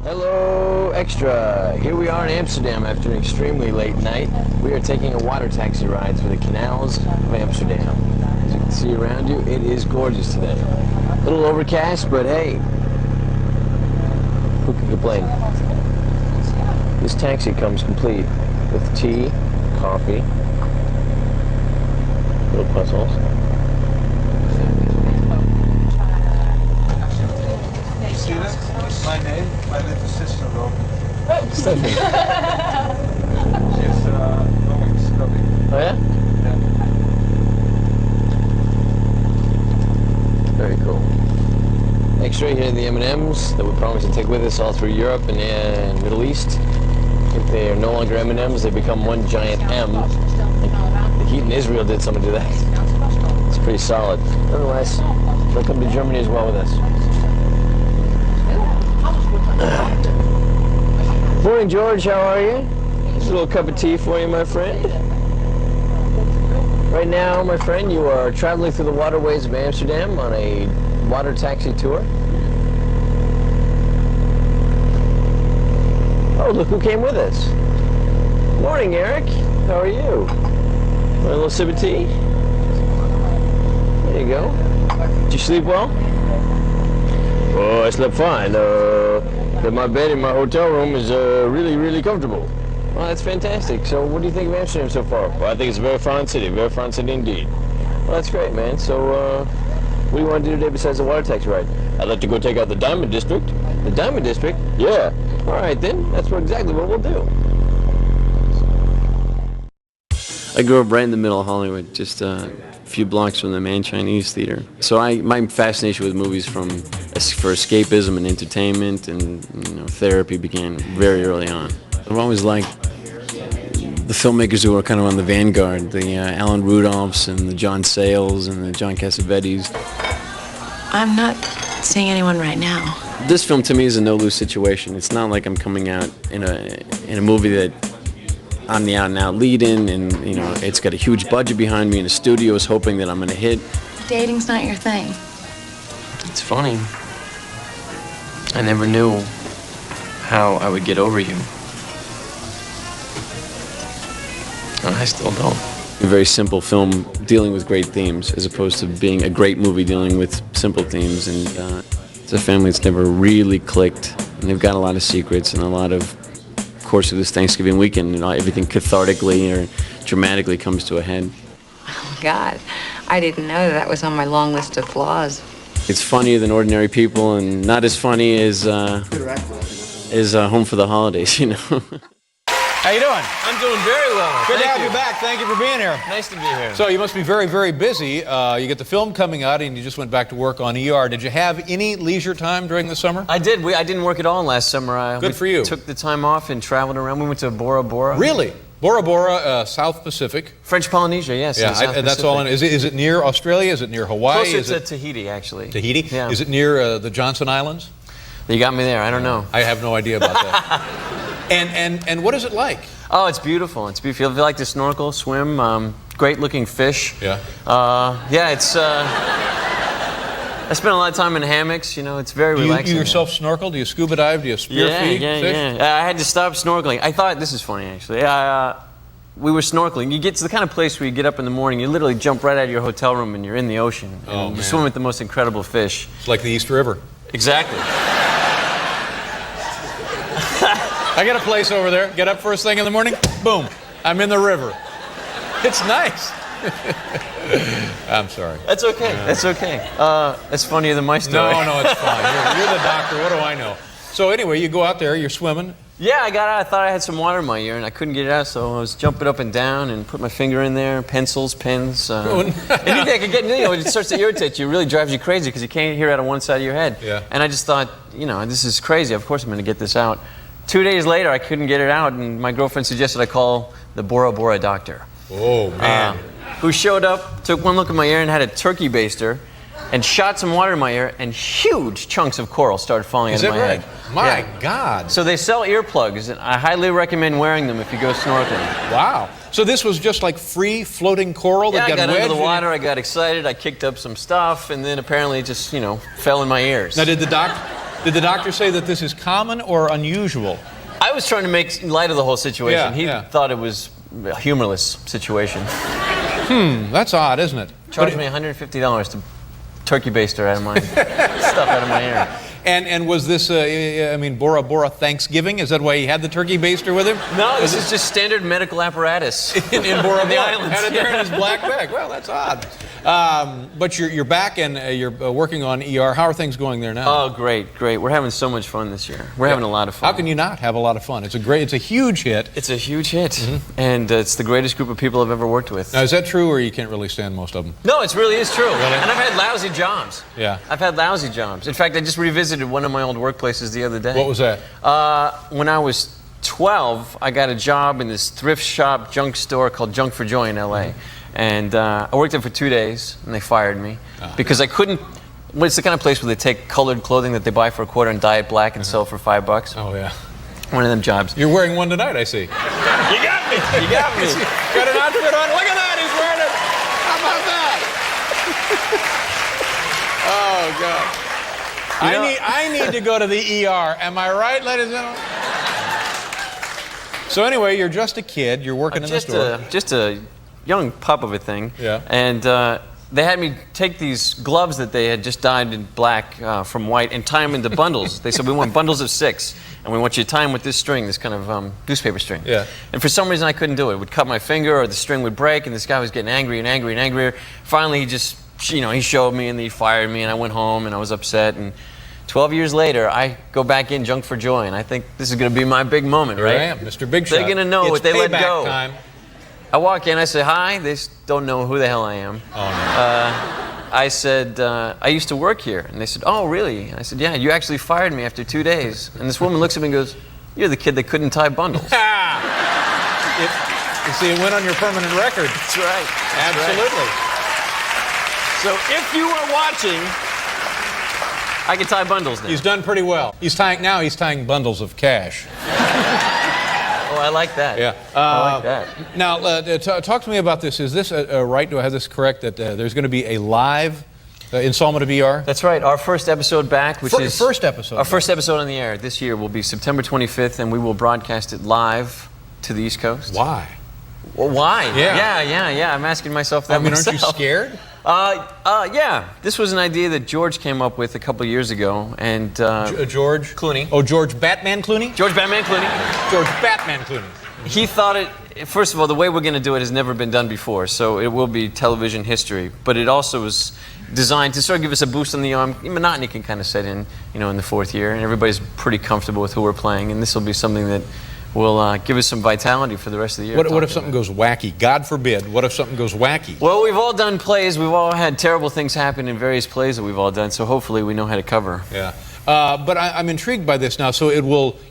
Hello, Extra. Here we are in Amsterdam after an extremely late night. We are taking a water taxi ride through the canals of Amsterdam. As you can see around you, it is gorgeous today. A little overcast, but hey, who can complain? This taxi comes complete with tea, coffee, little puzzles. See this? My name, my little sister wrote. Stephanie. She's going to study. Oh yeah? Yeah. Very cool. Extra here are the M&Ms that we promised to take with us all through Europe and the Middle East. If they are no longer M&Ms, they become one giant M. The heat in Israel did something to that. It's pretty solid. Nonetheless, they'll come to Germany as well with us. Morning, George. How are you? Here's a little cup of tea for you, my friend. Right now, my friend, you are traveling through the waterways of Amsterdam on a water taxi tour. Oh, look who came with us. Morning, Eric. How are you? Want a little sip of tea? There you go. Did you sleep well? Oh, I slept fine. My bed in my hotel room is really, really comfortable. Well, that's fantastic. So what do you think of Amsterdam so far? Well, I think it's a very fine city indeed. Well, that's great, man. So what do you want to do today besides the water taxi ride? I'd like to go take out the Diamond District. The Diamond District? Yeah. All right, then. That's exactly what we'll do. I grew up right in the middle of Hollywood, just a few blocks from the Man Chinese Theater. So my fascination with movies for escapism and entertainment and therapy began very early on. I've always liked the filmmakers who were kind of on the vanguard, the Alan Rudolphs and the John Sayles and the John Cassavetes. I'm not seeing anyone right now. This film to me is a no-lose situation. It's not like I'm coming out in a movie that I'm the out-and-out lead-in, and it's got a huge budget behind me, and the studio is hoping that I'm going to hit. Dating's not your thing. It's funny. I never knew how I would get over you. And I still don't. A very simple film dealing with great themes, as opposed to being a great movie dealing with simple themes. And it's a family that's never really clicked, and they've got a lot of secrets and a lot of course of this Thanksgiving weekend, everything cathartically or dramatically comes to a head. Oh, God. I didn't know that was on my long list of flaws. It's funnier than Ordinary People and not as funny as Home for the Holidays, How you doing? I'm doing very well. Good to have you back. Thank you for being here. Nice to be here. So you must be very, very busy. You get the film coming out, and you just went back to work on ER. Did you have any leisure time during the summer? I did. I didn't work at all last summer. Good for you. Took the time off and traveled around. We went to Bora Bora. Really? Bora Bora, South Pacific. French Polynesia, yes. Yeah, that's all. Is it near Australia? Is it near Hawaii? Closer to Tahiti, actually. Tahiti? Yeah. Is it near the Johnson Islands? You got me there. I don't know. I have no idea about that. And what is it like? Oh, it's beautiful. It's beautiful. If you like to snorkel, swim, great-looking fish. Yeah. It's. I spent a lot of time in hammocks. It's very relaxing. Do you yourself snorkel? Do you scuba dive? Do you spear feed fish? Yeah. I had to stop snorkeling. I thought this is funny actually. We were snorkeling. You get to the kind of place where you get up in the morning, you literally jump right out of your hotel room and you're in the ocean. And you swim with the most incredible fish. It's like the East River. Exactly. I got a place over there. Get up first thing in the morning, boom, I'm in the river. It's nice. I'm sorry. That's okay. That's okay. That's funnier than my story. No, it's fine. You're the doctor. What do I know? So anyway, you go out there, you're swimming. Yeah, I got out. I thought I had some water in my ear, and I couldn't get it out, so I was jumping up and down and put my finger in there, pencils, pens. Anything I could get, it starts to irritate you. It really drives you crazy because you can't hear out of one side of your head. Yeah. And I just thought, this is crazy. Of course I'm going to get this out. 2 days later, I couldn't get it out, and my girlfriend suggested I call the Bora Bora doctor. Oh, man. Who showed up, took one look at my ear, and had a turkey baster, and shot some water in my ear, and huge chunks of coral started falling out of my head. My God. So they sell earplugs, and I highly recommend wearing them if you go snorkeling. Wow. So this was just like free floating coral that got wedged? I got into the water, I got excited, I kicked up some stuff, and then apparently it just, fell in my ears. Now, did the Did the doctor say that this is common or unusual? I was trying to make light of the whole situation. He Yeah. thought it was a humorless situation. That's odd, isn't it? Charged me $150 to turkey baster out of my stuff out of my ear. And was this, I mean, Bora Bora Thanksgiving? Is that why he had the turkey baster with him? No, this is just standard medical apparatus. in Bora the Bora. islands. Had it there in his black bag. Well, that's odd. But you're back and you're working on ER. How are things going there now? Oh, great, great. We're having so much fun this year. We're having a lot of fun. How can you not have a lot of fun? It's a huge hit. It's a huge hit, and it's the greatest group of people I've ever worked with. Now, is that true, or you can't really stand most of them? No, it really is true. Really? And I've had lousy jobs. Yeah. I've had lousy jobs. In fact, I just revisited one of my old workplaces the other day. What was that? When I was 12, I got a job in this thrift shop junk store called Junk for Joy in LA. And I worked there for 2 days, and they fired me because I couldn't. Well, it's the kind of place where they take colored clothing that they buy for $1 and dye it black and sell for $5. Oh, yeah. One of them jobs. You're wearing one tonight, I see. You got me. You got me. Got an outfit on. Look at that. He's wearing it. How about that? Oh, God. I need to go to the ER. Am I right, ladies and gentlemen? So anyway, you're just a kid. You're working in the store. Just a young pup of a thing. Yeah. And they had me take these gloves that they had just dyed in black from white and tie them into bundles. They said, we want bundles of 6, and we want you to tie them with this string, this kind of newspaper string. Yeah. And for some reason, I couldn't do it. It would cut my finger, or the string would break, and this guy was getting angry and angry and angrier. Finally, he just, he showed me, and then he fired me, and I went home, and I was upset. And 12 years later, I go back in Junk for Joy, and I think this is going to be my big moment, Here right? I am, Mr. Big Shot. They're going to know It's what they let payback go. Time. I walk in, I say hi, they don't know who the hell I am. Oh, no. I said, I used to work here. And they said, oh, really? I said, yeah, you actually fired me after 2 days. And this woman looks at me and goes, you're the kid that couldn't tie bundles. You see, it went on your permanent record. That's right. That's Absolutely. Right. So if you are watching, I can tie bundles now. He's done pretty well. He's tying bundles of cash. Oh, I like that. Yeah. I like that. Now, talk to me about this. Is this right? Do I have this correct? That there's going to be a live installment of ER? That's right. Our first episode back, which is first episode. Our first episode on the air this year will be September 25th, and we will broadcast it live to the East Coast. Why? Well, why? Yeah. Yeah. I'm asking myself that Aren't myself. you scared? Yeah. This was an idea that George came up with a couple of years ago, and George Clooney. Oh, George Batman Clooney? George Batman Clooney. George Batman Clooney. He thought it. First of all, the way we're going to do it has never been done before, so it will be television history. But it also was designed to sort of give us a boost on the arm. Monotony can kind of set in, in the 4th year, and everybody's pretty comfortable with who we're playing. And this will be something that will give us some vitality for the rest of the year. What if something goes wacky? God forbid. What if something goes wacky? Well, we've all done plays. We've all had terrible things happen in various plays that we've all done. So hopefully we know how to cover. Yeah. But I'm intrigued by this now. So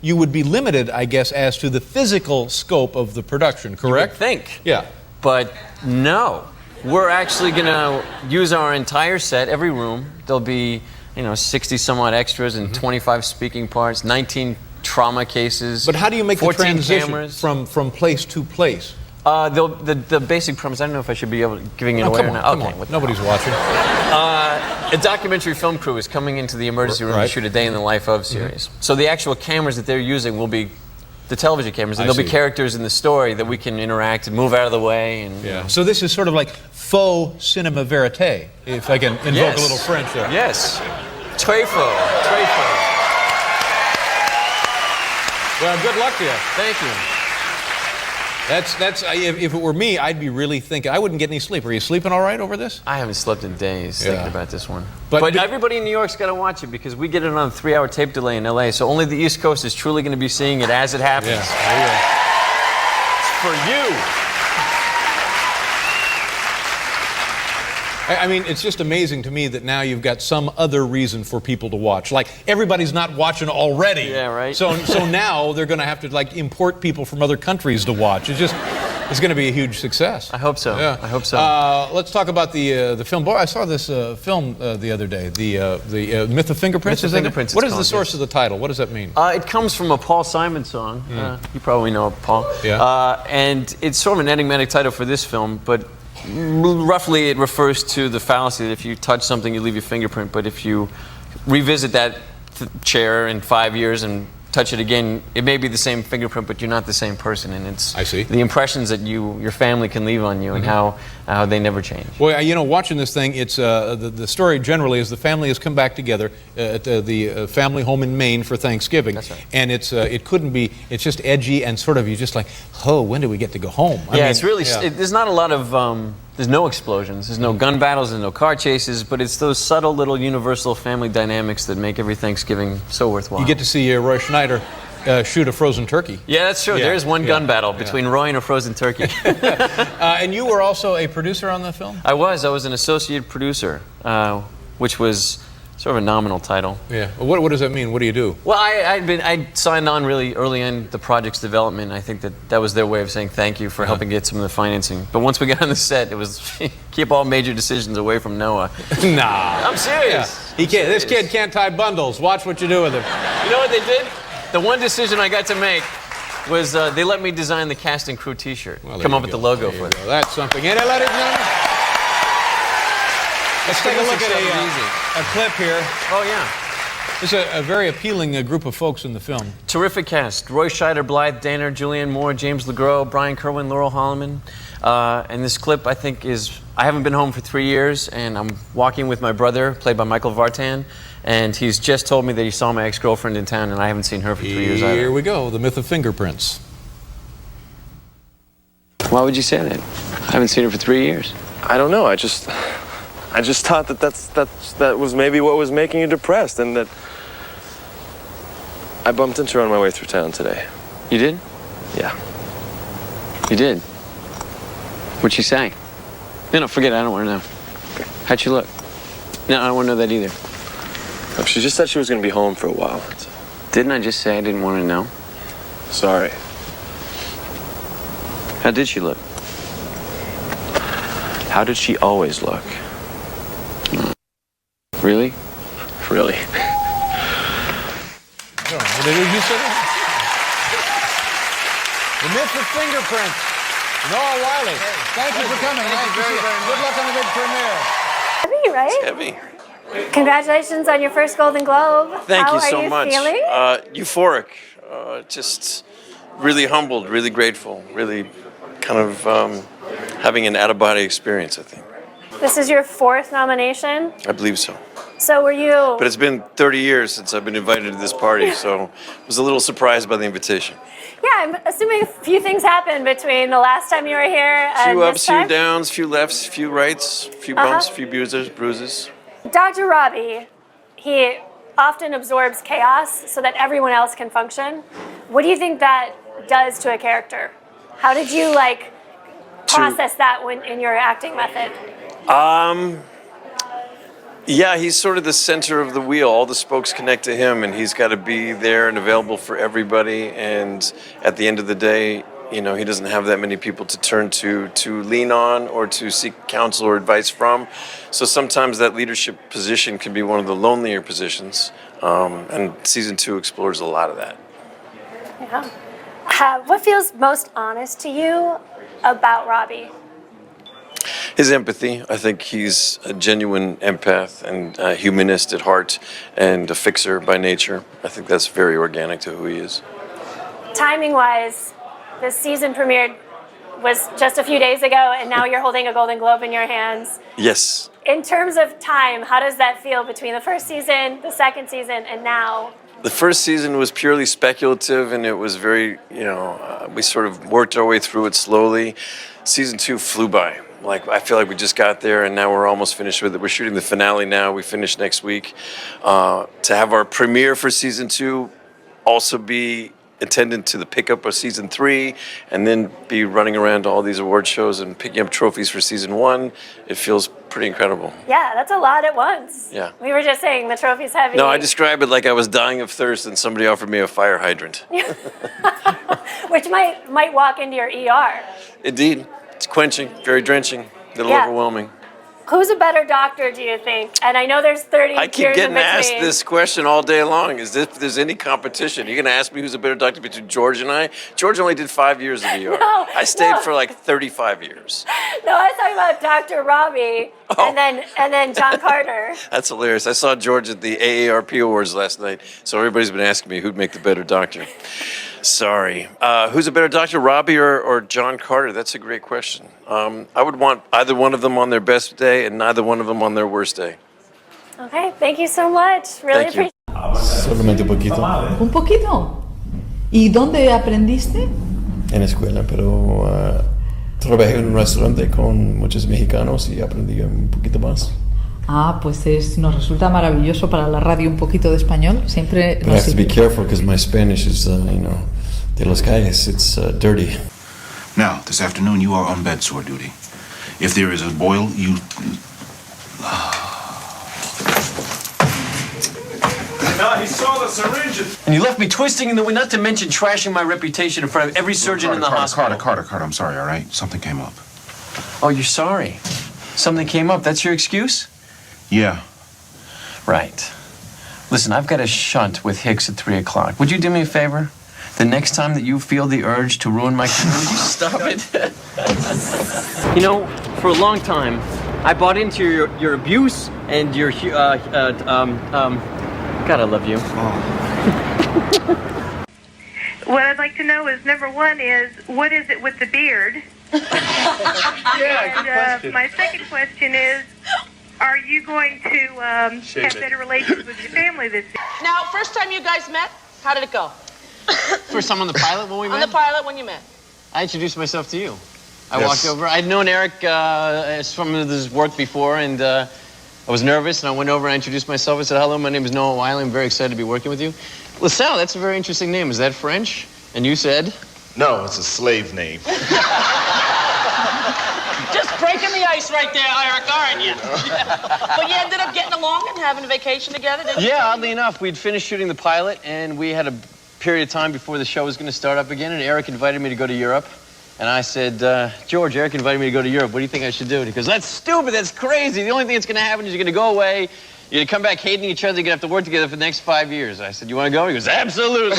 you would be limited, I guess, as to the physical scope of the production, correct? You would think. Yeah. But no. We're actually going to use our entire set, every room. There'll be, 60 some odd extras and 25 speaking parts, 19 trauma cases. But how do you make the 14 transition cameras. from place to place? The basic premise, I don't know if I should be giving it away or not. Come on. Nobody's watching. A documentary film crew is coming into the emergency room to shoot a day in the life of series. So the actual cameras that they're using will be the television cameras, and there'll be characters in the story that we can interact and move out of the way. And So this is sort of like faux cinema verite, if I can invoke a little French there. Yes. Très faux. Well, good luck to you. Thank you. That's if it were me, I'd be really thinking. I wouldn't get any sleep. Are you sleeping all right over this? I haven't slept in days thinking about this one. But everybody in New York's got to watch it because we get it on a 3-hour tape delay in LA. So only the East Coast is truly going to be seeing it as it happens. Yeah. There you go. It's for you. I mean, it's just amazing to me that now you've got some other reason for people to watch. Like, everybody's not watching already. Yeah, right. So now they're going to have to, import people from other countries to watch. It's going to be a huge success. I hope so. Yeah. I hope so. Let's talk about the film. Boy, I saw this film the other day, the Myth of Fingerprints. Myth of Fingerprints, What it's is the called, source of the title? What does that mean? It comes from a Paul Simon song. You probably know Paul. Yeah. And it's sort of an enigmatic title for this film, but roughly it refers to the fallacy that if you touch something, you leave your fingerprint, but if you revisit that chair in 5 years and touch it again, it may be the same fingerprint, but you're not the same person, and it's I see. the impressions that your family can leave on you, and how they never change. Well, you know, watching this thing, it's the story generally is the family has come back together at the family home in Maine for Thanksgiving. That's right. And it's it's just edgy and sort of, you're just like, oh, when do we get to go home? I mean, It's really, there's not a lot of, there's no explosions, there's no gun battles, there's no car chases, but it's those subtle little universal family dynamics that make every Thanksgiving so worthwhile. You get to see Roy Schneider shoot a frozen turkey. Yeah, that's true. Yeah, There is one gun yeah, battle between Roy and a frozen turkey. And you were also a producer on the film? I was an associate producer, which was sort of a nominal title. Yeah. Well, what does that mean? What do you do? Well, I signed on really early in the project's development. I think that was their way of saying thank you for helping get some of the financing. But once we got on the set, it was keep all major decisions away from Noah. Nah. I'm serious. Yeah. This kid can't tie bundles. Watch what you do with him. You know what they did? The one decision I got to make was they let me design the cast and crew T-shirt. Well, Come up with the logo for it. That's something. And let it Let's take a look at a clip here. Oh, yeah. There's a very appealing group of folks in the film. Terrific cast. Roy Scheider, Blythe Danner, Julianne Moore, James LeGros, Brian Kerwin, Laurel Holloman. And this clip, I think, I haven't been home for 3 years, and I'm walking with my brother, played by Michael Vartan, and he's just told me that he saw my ex-girlfriend in town, and I haven't seen her for 3 years either. Here we go, the Myth of Fingerprints. Why would you say that? I haven't seen her for 3 years. I don't know. I just thought that was maybe what was making you depressed, and that I bumped into her on my way through town today. You did? Yeah. You did? What'd she say? No, forget it. I don't want to know. How'd she look? No, I don't want to know that either. She just said she was going to be home for a while. Didn't I just say I didn't want to know? Sorry. How did she look? How did she always look? Really? Really? Did you say that? The Myth of Fingerprints. Noah Wyle. Thank you for coming. Thank you very much. Good luck on the big premiere. Heavy, right? Heavy. Congratulations on your first Golden Globe. Thank you so How are much. you feeling? Euphoric. Just really humbled, really grateful, really kind of having an out-of-body experience, I think. This is your 4th nomination. I believe so. So were you... But it's been 30 years since I've been invited to this party, so I was a little surprised by the invitation. Yeah, I'm assuming a few things happened between the last time you were here and Few this ups, few time. downs, few lefts, few rights, few bumps, few bruises. Dr. Robbie, he often absorbs chaos so that everyone else can function. What do you think that does to a character? How did you process that in your acting method? Yeah, he's sort of the center of the wheel. All the spokes connect to him, and he's got to be there and available for everybody. And at the end of the day, you know, he doesn't have that many people to turn to lean on or to seek counsel or advice from. So sometimes that leadership position can be one of the lonelier positions. And season 2 explores a lot of that. Yeah. What feels most honest to you about Robbie? His empathy. I think he's a genuine empath and humanist at heart and a fixer by nature. I think that's very organic to who he is. Timing-wise, the season premiered was just a few days ago, and now you're holding a Golden Globe in your hands. Yes. In terms of time, how does that feel between the first season, the second season, and now? The first season was purely speculative, and it was very, we sort of worked our way through it slowly. Season 2 flew by. I feel like we just got there, and now we're almost finished with it. We're shooting the finale now. We finish next week. To have our premiere for season 2 also be attendant to the pickup of season 3, and then be running around to all these award shows and picking up trophies for season 1, it feels pretty incredible. Yeah, that's a lot at once. Yeah. We were just saying the trophy's heavy. No, I describe it like I was dying of thirst and somebody offered me a fire hydrant. Which might walk into your ER. Indeed. It's quenching, very drenching, a little overwhelming. Who's a better doctor, do you think? And I know there's 30 I keep years in getting asked between. this question all day long. Is if there's any competition? You're going to ask me who's a better doctor between George and I? George only did 5 years of ER. No, I stayed no. for like 35 years. No, I was talking about Dr. Robbie Oh. and then John Carter. That's hilarious. I saw George at the AARP Awards last night, so everybody's been asking me who'd make the better doctor. Sorry. Who's a better doctor, Robbie or John Carter? That's a great question. I would want either one of them on their best day and neither one of them on their worst day. Okay, thank you so much. Really Thank you. appreciate Solamente un poquito. ¿Un poquito? ¿Y dónde aprendiste? En la escuela, pero trabajé en un restaurante con muchos mexicanos y aprendí un poquito más. Ah, pues nos resulta maravilloso para la radio un poquito de español. Siempre But I nos have to be sirve. careful because my Spanish is, de los calles, it's dirty. Now, this afternoon you are on bed sore duty. If there is a boil, you... No, he saw the syringe. And you left me twisting in the wind, not to mention trashing my reputation in front of every surgeon in the hospital. Carter, I'm sorry, all right? Something came up. Oh, you're sorry. Something came up. That's your excuse? Yeah. Right. Listen, I've got a shunt with Hicks at 3 o'clock. Would you do me a favor? The next time that you feel the urge to ruin my career, would you stop it? You know, for a long time, I bought into your abuse and your, God, I love you. What I'd like to know is, number one is, what is it with the beard? Yeah, good question. My second question is, are you going to have better relations with your family this year? Now, first time you guys met, how did it go? First time on the pilot when we On met? the pilot when you met. I introduced myself to you. I Yes. walked over. I'd known Eric from his work before, and I was nervous, and I went over and I introduced myself. I said, hello, my name is Noah Wyle. I'm very excited to be working with you. LaSalle, that's a very interesting name. Is that French? And you said? No, it's a slave name. Just breaking the ice right there, Eric, aren't you? But you ended up getting along and having a vacation together, didn't you? Yeah, oddly enough, we'd finished shooting the pilot, and we had a period of time before the show was going to start up again, and Eric invited me to go to Europe. And I said, George, Eric invited me to go to Europe. What do you think I should do? And he goes, that's stupid. That's crazy. The only thing that's going to happen is you're going to go away. You're going to come back hating each other. You're going to have to work together for the next 5 years. I said, you want to go? He goes, absolutely.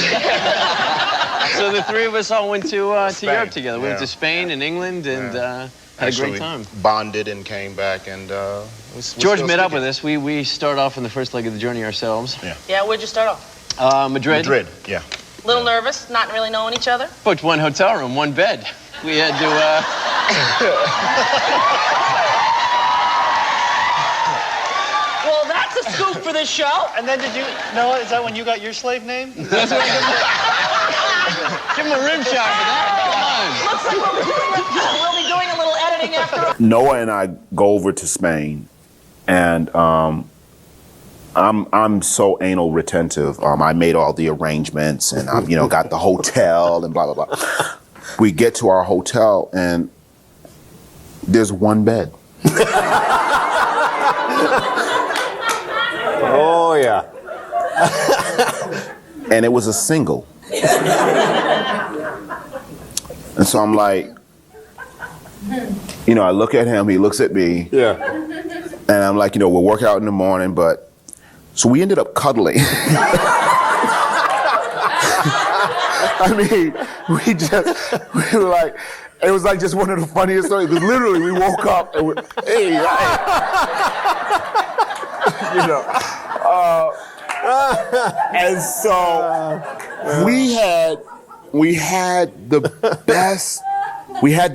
So the three of us all went to Europe together. We went to Spain and England and had a great time. Bonded and came back, and George met up with us. We started off on the first leg of the journey ourselves. Yeah, where'd you start off? Madrid. Madrid, yeah. Little nervous, not really knowing each other? Booked one hotel room, one bed. We had to, Well, that's a scoop for this show. And then did you, Noah, is that when you got your slave name? That's what I give him a rim shot for that. Looks like we'll be doing a little editing after. Noah and I go over to Spain, and I'm so anal retentive. I made all the arrangements, and got the hotel and blah blah blah. We get to our hotel, and there's one bed. Oh, yeah. And it was a single. And so I'm like, I look at him, he looks at me. Yeah. And I'm like, we'll work out in the morning, but... So we ended up cuddling. I mean, we were like, it was like just one of the funniest stories, because literally we woke up and we're, hey, right. And so we had the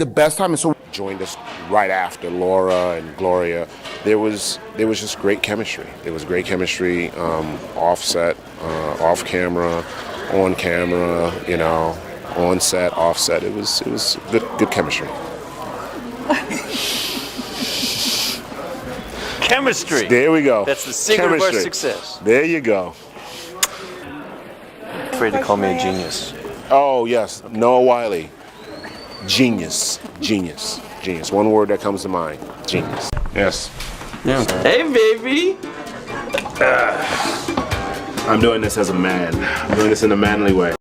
best time. And so joined us right after Laura and Gloria. There was just great chemistry. There was great chemistry, offset, off camera, on camera, on set, off set. It was good chemistry. Chemistry. There we go. That's the secret of our success. There you go. Afraid to call me a genius. Oh, yes. Noah Wiley. Genius. Genius. Genius. One word that comes to mind. Genius. Yes. Yeah. Hey, baby. I'm doing this as a man. I'm doing this in a manly way.